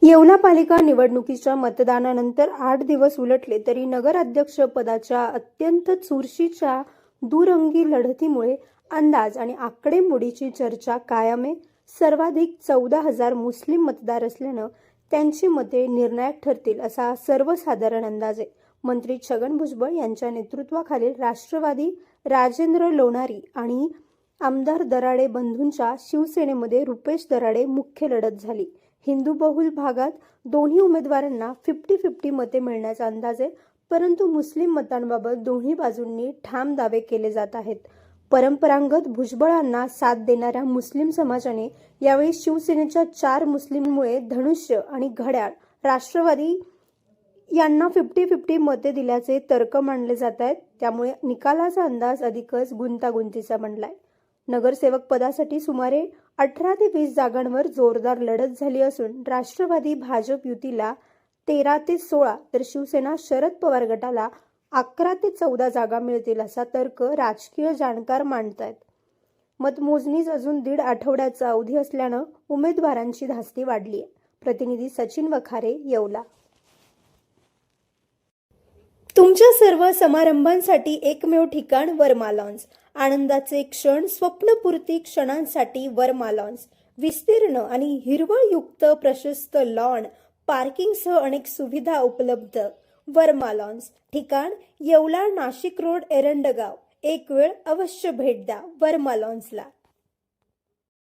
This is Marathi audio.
येवला पालिका निवडणुकीच्या मतदानानंतर 8 दिवस उलटले तरी नगराध्यक्ष पदाच्या अत्यंत चुरशीच्या दुरंगी लढतीमुळे अंदाज आणि आकडेमोडीची चर्चा कायम आहे। सर्वाधिक 14,000 मुस्लिम मतदार असल्यानं त्यांची मते निर्णायक ठरतील असा सर्वसाधारण अंदाज आहे। मंत्री छगन भुजबळ यांच्या नेतृत्वाखालील राष्ट्रवादी राजेंद्र लोणारी आणि आमदार दराडे बंधूंच्या शिवसेनेमध्ये रुपेश दराडे मुख्य लढत झाली। हिंदू बहुल भागात दोन्ही उमेदवारांना 50-50 मते मिळण्याचा अंदाज आहे, परंतु मुस्लिम मतांबाबत दोन्ही बाजूंनी ठाम दावे केले जात आहेत। परंपरागत भुजबळांना साथ देणाऱ्या मुस्लिम समाजाने यावेळी शिवसेनेच्या 4 मुस्लिममुळे धनुष्य आणि घड्याळ राष्ट्रवादी यांना 50-50 मते दिल्याचे तर्क मांडले जात आहेत। त्यामुळे निकालाचा अंदाज अधिकच गुंतागुंतीचा बनलाय। नगरसेवक पदासाठी सुमारे 18 ते 20 जागांवर जोरदार लढत झाली असून राष्ट्रवादी भाजप युतीला 13 ते 16 तर शिवसेना शरद पवार गटाला 11 ते 14 जागा मिळतील असा तर्क राजकीय जाणकार मांडतायत। मतमोजणीस अजून 1.5 आठवड्याचा अवधी असल्यानं उमेदवारांची धास्ती वाढली आहे। प्रतिनिधी सचिन वखारे, येवला। तुमच्या सर्व समारंभांसाठी एकमेव ठिकाण वर्मा लॉन्स। आनंदाचे क्षण, स्वप्नपूर्ती क्षणांसाठी वर्मा लॉन्स। विस्तीर्ण आणि हिरवळयुक्त प्रशस्त लॉन, पार्किंगसह अनेक सुविधा उपलब्ध। वर्मा लॉन्स, ठिकाण येवला, नाशिक रोड, एरंडगाव। एक वेळ अवश्य भेट द्या वर्मा लॉन्सला।